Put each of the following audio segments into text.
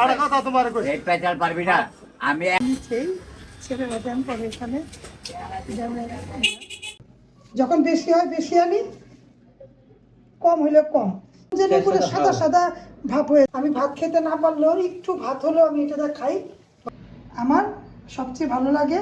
আর কথা তোমার কই এই পেছাল পারবি না আমি নিচেই ছেলেরা ব্যায়াম করে এখানে যখন বেশি হয় বেশি আনি, কম হইলে কম, যেন পুরো সাদা সাদা ভাব হয়ে। আমি ভাত খেতে না পারলেও একটু ভাত হলেও আমি এটা খাই। আমার সবচেয়ে ভালো লাগে।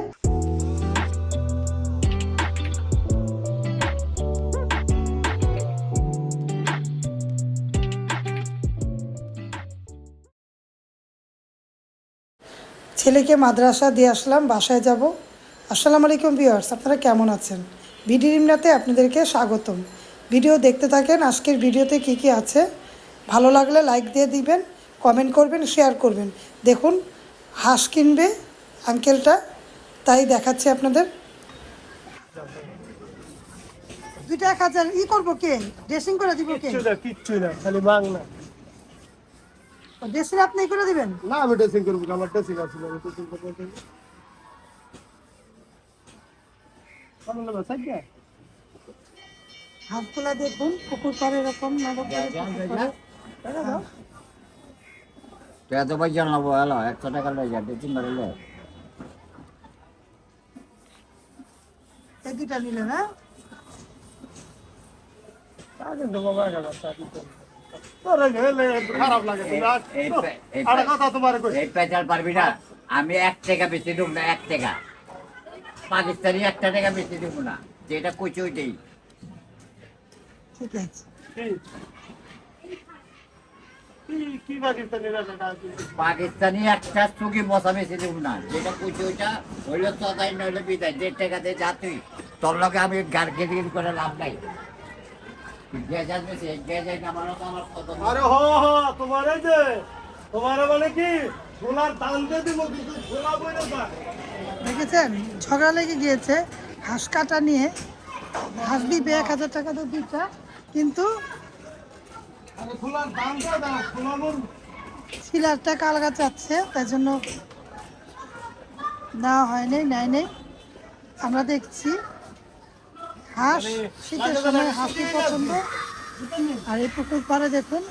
ছেলেকে মাদ্রাসা দিয়ে আসলাম, বাসায় যাব। আসসালামু আলাইকুম ভিউয়ার্স, আপনারা কেমন আছেন? ভিডিও রিমনাতে আপনাদেরকে স্বাগতম। ভিডিও দেখতে থাকেন। আজকের ভিডিওতে কি কি আছে, ভালো লাগলে লাইক দিয়ে দিবেন, কমেন্ট করবেন, শেয়ার করবেন। দেখুন হাঁস কিনবে আঙ্কেলটা, তাই দেখাচ্ছি আপনাদের। 2,000 ই করবো, কে ড্রেসিং করে দিব? কে কিচ্ছু না, খালি বাংলা ড্রেসিং আপনি করে দিবেন? না, আমি ড্রেসিং করবো, আমার ড্রেসিং আছে। হাঁসগুলা দেখুন, পুকুর পাড়ে এরকম নরম করে পুকুর পাড়ে। তো এত পয়সা নেবো, হ্যালো 100 টাকা লয়ে যা ড্রেসিং করে লে। এই দুটা নিলে না? খারাপ লাগে। আর কথা তোমার কই এই পেছাল পারবি না আমি 1 টাকা বেশি দেব না। 1 টাকা পাকিস্তানি 1 টাকা বেশি দেব না, যেটা কইছে ওইটাই। ঠিক আছে। কি পাকিস্তানি রাজা পাকিস্তানি একটা চুকি মশা বেশি দেব না, যেটা কইছে ওইটা। হইলে তদাই নইলে বিদায়। 1.5 টাকা দিয়ে যা তুই, তোর লগে আমি গার্গেটিং করে লাভ নাই। গেজাজ বেশি গেজাজ নামানো তো আমার কত। আরে তোমারে যে তোমারে বলে কি সোনার দান দিয়ে দিব, কিন্তু সোনা বইরে না। দেখেছেন, ঝগড়া লেগে গিয়েছে হাঁস কাটা নিয়ে। হাঁস দিবে 1,000 টাকা তো দুইটা, কিন্তু আরে সোনার দান দিয়ে দাও, সোনা বল শিলার টাকা আলগা চাচ্ছে, তাই জন্য দেওয়া হয়নি, নেয় নেই। আমরা দেখছি হাঁস শীতের সময় হাঁসই পছন্দ। আর এই পুকুর পাড়ে দেখুন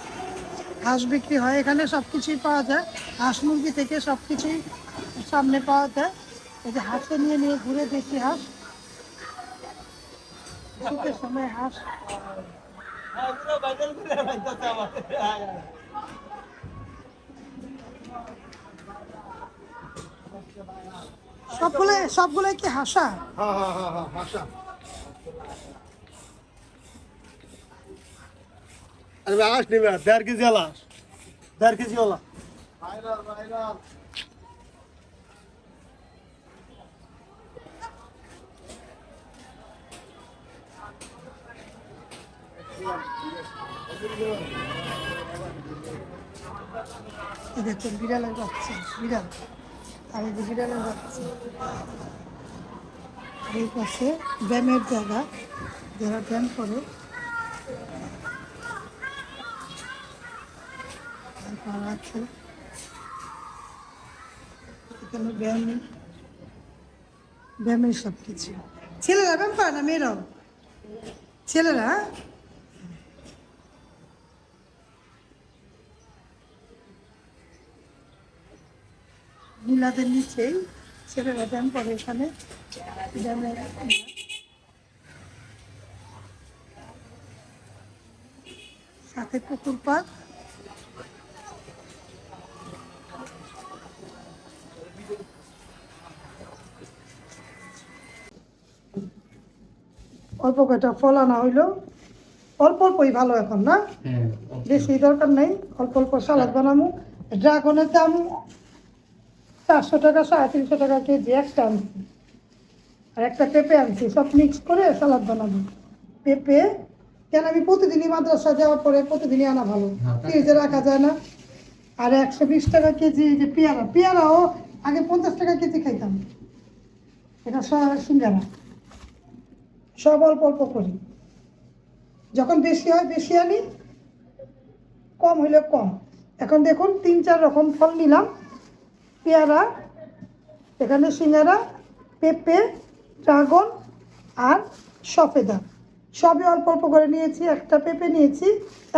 হাঁস বিক্রি হয়। এখানে সব কিছুই পাওয়া যায়, হাঁস মুরগি থেকে সব কিছুই সামনে পাওয়া যায়। এই যে হাঁসে নিয়ে নিয়ে ঘুরে দেখি হাঁস। শীতের সময় হাঁস সবগুলোই কি হাসা? ভাষা। আরে আস নিবে 1.5 কেজি আলাস, 1.5 কেজি ওলা। এই দেখুন বিড়ালের বাচ্চা, বিড়াল। আর এই যে বিড়ালের বাচ্চা। এই পাশে ব্যায়ামের জায়গা, যারা ব্যায়াম করে। আছে এখানে ব্যায়ামের সব কিছু। ছেলেরা ব্যায়াম করে না, মেয়েরাও? ছেলেরা নীলাদের নিচেই ছেলেরা ব্যায়াম করে এখানে। ব্যায়ামের সাথে পুকুর পাড়। অল্প কয়টা ফল আনা হইলো, অল্প অল্পই ভালো এখন, না বেশি দরকার নেই। অল্প অল্প সালাদ বানাবো। ড্রাগনের দাম 400 টাকা, 350 টাকা কেজি একটা আনছি। আর একটা পেঁপে আনছি, সব মিক্স করে সালাদ বানাবো। পেঁপে কেন, আমি প্রতিদিনই মাদ্রাসা যাওয়ার পরে প্রতিদিনই আনা ভালো, ফ্রিজে রাখা যায় না। আর 120 টাকা কেজি এই যে পেয়ারা, পেয়ারাও আগে 50 টাকা কেজি খাইতাম। এটা সিঙ্গারা, সব অল্প অল্প করি। যখন বেশি হয় বেশি আনি, কম হইলে কম। এখন দেখুন 3-4 রকম ফল নিলাম। পেয়ারা, এখানে সিঙ্গারা, পেঁপে, ড্রাগন আর সফেদা, সবই অল্প অল্প করে নিয়েছি। একটা পেঁপে নিয়েছি,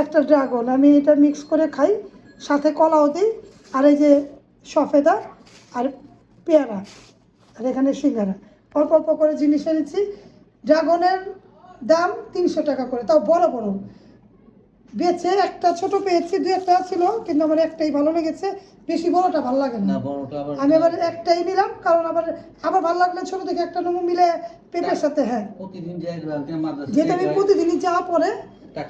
একটা ড্রাগন। আমি এটা মিক্স করে খাই, সাথে কলাও দিই। আর এই যে সফেদা আর পেয়ারা, আর এখানে সিঙ্গারা, অল্প অল্প করে জিনিস এনেছি। ড্রাগনের দাম 300 টাকা করে, তাও বড় বড়। বেছে একটা ছোট পেয়েছি, 2-1টা ছিল, কিন্তু আমার একটাই ভালো লেগেছে, বেশি বড়টা ভালো লাগে না। আমি আবার একটাই নিলাম, কারণ আবার ভালো লাগলে ছোট থেকে একটা নেবো মিলে পেঁপের সাথে। হ্যাঁ, যেটা আমি প্রতিদিনই যা পরে,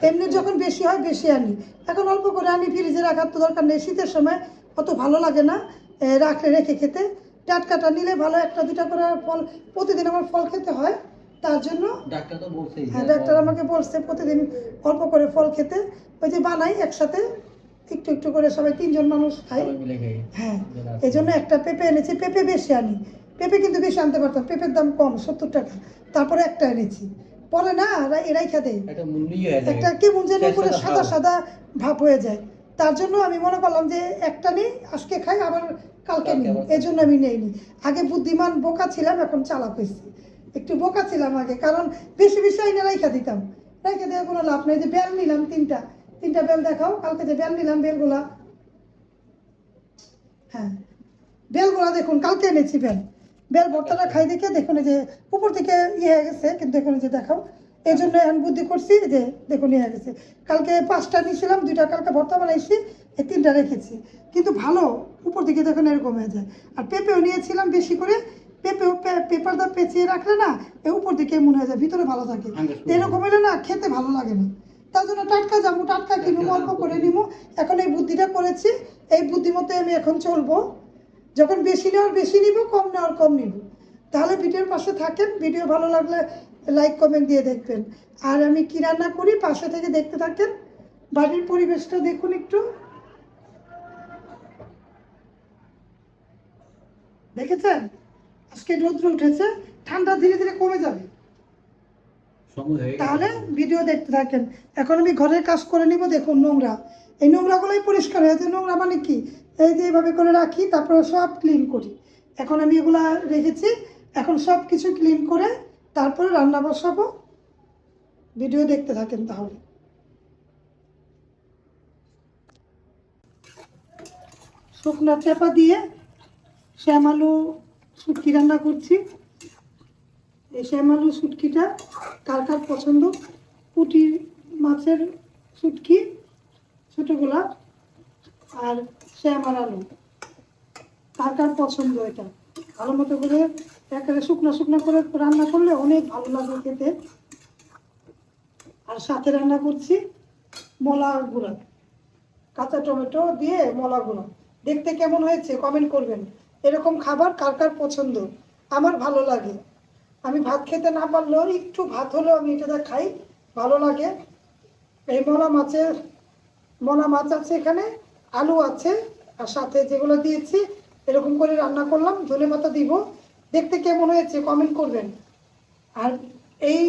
এমনি যখন বেশি হয় বেশি আনি। এখন অল্প করে আনি, ফ্রিজে রাখার তো দরকার নেই, শীতের সময় অত ভালো লাগে না রেখে খেতে। টাটকাটা নিলে ভালো, 1-2টা করে ফল প্রতিদিন আমার ফল খেতে হয়, তার জন্য ডাক্তার আমাকে বলছে প্রতিদিন অল্প করে ফল খেতে। ওই যে বানাই একসাথে একটু একটু করে, সবাই 3জন মানুষ খাই। হ্যাঁ, এই জন্য একটা পেঁপে এনেছি। পেঁপে বেশি আনি, পেঁপে কিন্তু বেশি আনতে পারতাম, পেঁপের দাম কম, 70 টাকা, তারপরে একটা এনেছি। পরে না এরাই খেতে একটা কেমন যেন করে সাদা সাদা ভাব হয়ে যায়, তার জন্য আমি মনে করলাম যে একটা নিই, আজকে খাই আবার কালকে নিই, এই জন্য আমি নেইনি। আগে বুদ্ধিমান বোকা ছিলাম, এখন চালাক হয়েছি। একটু বোকা ছিলাম আগে, কারণ বেশি বেশি আইনে রাইখা দিতাম, রাইখা দেওয়ার কোনো লাভ নেই। যে বেল নিলাম তিনটা বেল দেখাও, কালকে যে বেল নিলাম বেলগুলা, হ্যাঁ বেলগুলা দেখুন, কালকে এনেছি বেল ভর্তাটা খাই দেখে দেখুন যে উপর থেকে হয়ে গেছে, কিন্তু এখন যে দেখাও, এই জন্য এখন বুদ্ধি করছি যে দেখুন হয়ে গেছে। কালকে 5টা নিয়েছিলাম, 2টা কালকে ভর্তা বানাইছি, এই 3টা রেখেছি, কিন্তু ভালো উপর দিকে দেখুন এরকম হয়ে যায়। আর পেঁপেও নিয়েছিলাম বেশি করে, পেপারটা পেঁচিয়ে রাখলে না এই উপর দিকে মনে হয়ে যায়, ভিতরে ভালো থাকে। এরকম হলে না খেতে ভালো লাগে না, তার জন্য টাটকা যাবো, টাটকা কিনবো, অল্প করে নিবো। এখন এই বুদ্ধিটা করেছি, এই বুদ্ধিমতো আমি এখন চলবো। যখন বেশি নেওয়ার বেশি নিব, কম নেওয়ার কম নিব। তাহলে ভিডিওর পাশে থাকেন, ভিডিও ভালো লাগলে লাইক কমেন্ট দিয়ে দেখবেন। আর আমি কি রান্না করি পাশে থেকে দেখতে থাকেন। বাড়ির পরিবেশটা দেখুন একটু, দেখেছেন? আজকে রৌদ্র উঠেছে, ঠান্ডা ধীরে ধীরে কমে যাবে, তাহলে ভিডিও দেখতে থাকেন। এখন আমি ঘরের কাজ করে নিব। দেখুন নোংরা, এই নোংরাগুলোই পরিষ্কার হয়েছে। নোংরা মানে কি, এই যে এইভাবে করে রাখি, তারপরে সব ক্লিন করি। এখন আমি এগুলা রেখেছি, এখন সব কিছু ক্লিন করে তারপরে রান্না বসাবো। ভিডিও দেখতে থাকেন তাহলে। শুকনো চাপা দিয়ে শ্যামালু শুটকি রান্না করছি। এই শ্যামালু শুটকিটা কার কার পছন্দ, পুঁটি মাছের শুটকি ছোটোগুলা, আর শ্যামার আলু কার কার পছন্দ, এটা ভালো মতো করে একেবারে শুকনো শুকনো করে রান্না করলে অনেক ভালো লাগে খেতে। আর সাথে রান্না করছি মলা গুঁড়া, কাঁচা টমেটো দিয়ে মলা গুঁড়া। দেখতে কেমন হয়েছে কমেন্ট করবেন। এরকম খাবার কার কার পছন্দ, আমার ভালো লাগে। আমি ভাত খেতে না পারলেও একটু ভাত হলেও আমি এটা খাই, ভালো লাগে। এই মলা মাছ আছে এখানে, আলু আছে, আর সাথে যেগুলো দিয়েছি এরকম করে রান্না করলাম, ধনেপাতা দিব। দেখতে কেমন হয়েছে কমেন্ট করবেন। আর এই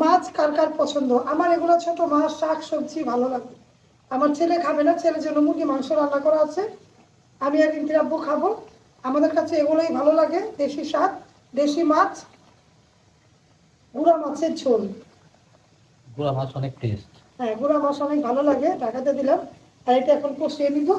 মাছ কার কার পছন্দ, আমার এগুলো ছোট মাছ, শাক সবজি ভালো লাগে। আমার ছেলে খাবে না, ছেলের জন্য মুরগি মাংস রান্না করা আছে, আমি আর ইন্দিরাব্বু খাবো। আমাদের কাছে এগুলোই ভালো লাগে, দেশি শাক, দেশি মাছ, গুঁড়া মাছের ঝোল। গুঁড়া মাছ অনেক টেস্ট। হ্যাঁ, গুঁড়া মাছ অনেক ভালো লাগে, ঢাকাতে দিলাম। আর এটা এখন কষিয়ে নিব।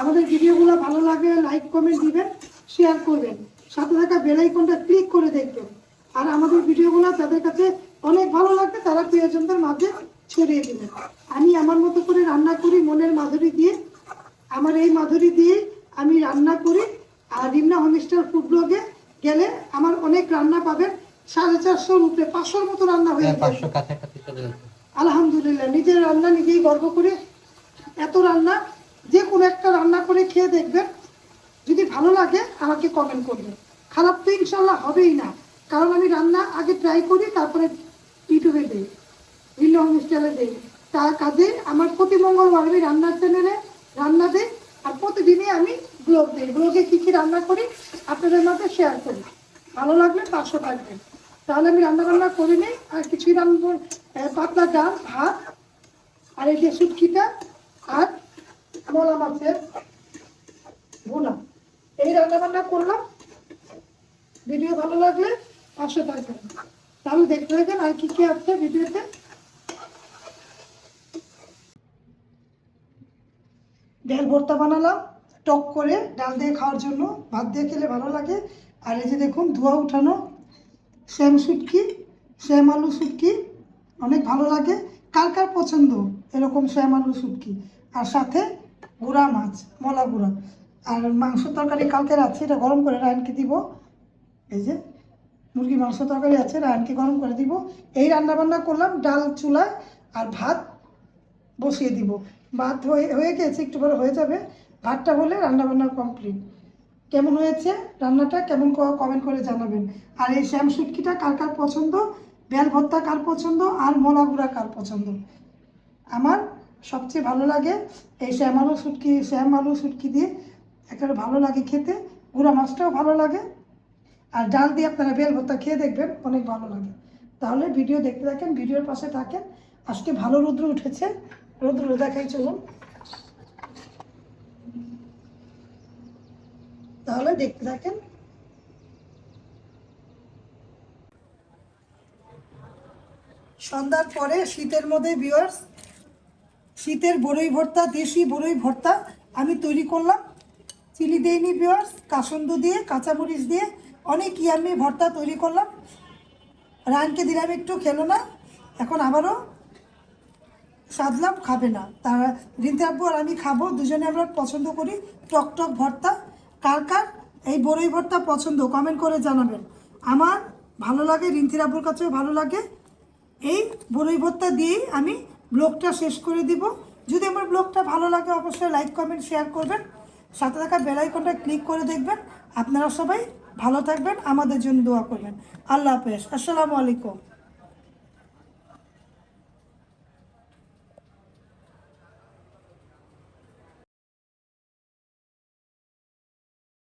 আমাদের ভিডিওগুলো ভালো লাগে লাইক কমেন্ট দিবেন, শেয়ার করবেন, সাথে থাকা বেল আইকনটা ক্লিক করে দেখবেন। আর আমাদের ভিডিওগুলো যাদের কাছে অনেক ভালো লাগবে তারা প্রিয়জনদের মাঝে ছড়িয়ে দেবেন। আমি আমার মতো করে রান্না করি মনের মাধুরী দিয়ে, আমার এই মাধুরী দিয়ে আমি রান্না করি। আর রিমনা হোমস্টার ফুড ব্লগে গেলে আমার অনেক রান্না পাবেন, 450-র উপরে, 500-র মতো রান্না হয়ে যায়। 500 কাছাকাছি চলে যাচ্ছে। আলহামদুলিল্লাহ, নিজের রান্না নিজেই গর্ব করে। এত রান্না, যে কোনো একটা রান্না করে খেয়ে দেখবেন, যদি ভালো লাগে আমাকে কমেন্ট করবেন। খারাপ তো ইনশাল্লাহ হবেই না, কারণ আমি রান্না আগে ট্রাই করি, তারপরে ইউটিউবে দিই, রিমনা হোমস্টাইলে দিই। তার কাজে আমার প্রতি মঙ্গলবার আমি রান্নার চ্যানেলে রান্না দিই, আর প্রতিদিনই আমি ব্লগ দিই। ব্লগে কী কী রান্না করি আপনাদের মধ্যে শেয়ার করি, ভালো লাগলে পাশে থাকবেন। তাহলে আমি রান্না করি নিই, আর কিছুই রান্না, পাতলা ডাল, ভাত, আর এই যে শুটকিটা, আর মলা মাছের ভুনা, এই রান্না করলাম। ভিডিও ভালো লাগলে পাশে থাকবেন, তাহলে দেখতে থাকেন আর কি কি আছে ভিডিওতে। ডাল ভর্তা বানালাম, টক করে ডাল দিয়ে খাওয়ার জন্য, ভাত দিয়ে খেলে ভালো লাগে। আর এই যে দেখুন ধোয়া উঠানো শ্যাম শুটকি, শ্যাম আলু শুটকি অনেক ভালো লাগে। কার কার পছন্দ এরকম শ্যাম আলু শুটকি, আর সাথে গুঁড়া মাছ, মলা গুঁড়া। আর মাংস তরকারি কালকের আছে, এটা গরম করে রায়নকে দিব। এই যে মুরগি মাংস তরকারি আছে, রায়নকে গরম করে দিব। এই রান্নাবান্না করলাম, ডাল চুলায় আর ভাত বসিয়ে দিব। ভাত হয়ে গেছে, একটু পরে হয়ে যাবে। ভাতটা হলে রান্নাবান্না কমপ্লিট। কেমন হয়েছে রান্নাটা, কেমন কমেন্ট করে জানাবেন। আর এই শ্যাম শুটকিটা কার কার পছন্দ, বেল ভর্তা কার পছন্দ, আর মলা গুঁড়া কার পছন্দ। আমার সবচেয়ে ভালো লাগে এই শ্যাম আলু শুটকি দিয়ে একেবারে ভালো লাগে খেতে। গুঁড়া মাছটাও ভালো লাগে। আর ডাল দিয়ে আপনারা বেল ভর্তা খেয়ে দেখবেন, অনেক ভালো লাগে। তাহলে ভিডিও দেখতে থাকেন, ভিডিওর পাশে থাকেন। আজকে ভালো রৌদ্র উঠেছে, রৌদ্র দেখাই চলুন। তাহলে দেখতে থাকেন। সন্ধ্যার পরে শীতের মধ্যে ভিউয়ার্স, শীতের বড়ই ভর্তা, দেশি বড়ই ভর্তা আমি তৈরি করলাম। চিনি দেইনি ভিউয়ার্স, কাসন্দ দিয়ে, কাঁচামরিচ দিয়ে অনেক ইয়াম্মি ভর্তা তৈরি করলাম। রায়নকে দিলাম একটু, খেলো না। এখন আবারও সাজলাম, খাবে না। তারা রিন্তি আব্বু আর আমি খাবো, দুজনে আমরা পছন্দ করি টক টক ভর্তা। কার কার এই বড়ই ভর্তা পছন্দ কমেন্ট করে জানাবেন। আমার ভালো লাগে, রিন্তির আব্বুর কাছেও ভালো লাগে। এই বড়ই ভর্তা দিয়েই আমি ব্লগটা শেষ করে দিব। যদি আমার ব্লগটা ভালো লাগে অবশ্যই লাইক কমেন্ট শেয়ার করবেন, সাথে থাকা বেল আইকনটা ক্লিক করে দেখবেন। আপনারা সবাই ভালো থাকবেন, আমাদের জন্য দোয়া করবেন। আল্লাহ হাফেজ, আসসালামু আলাইকুম।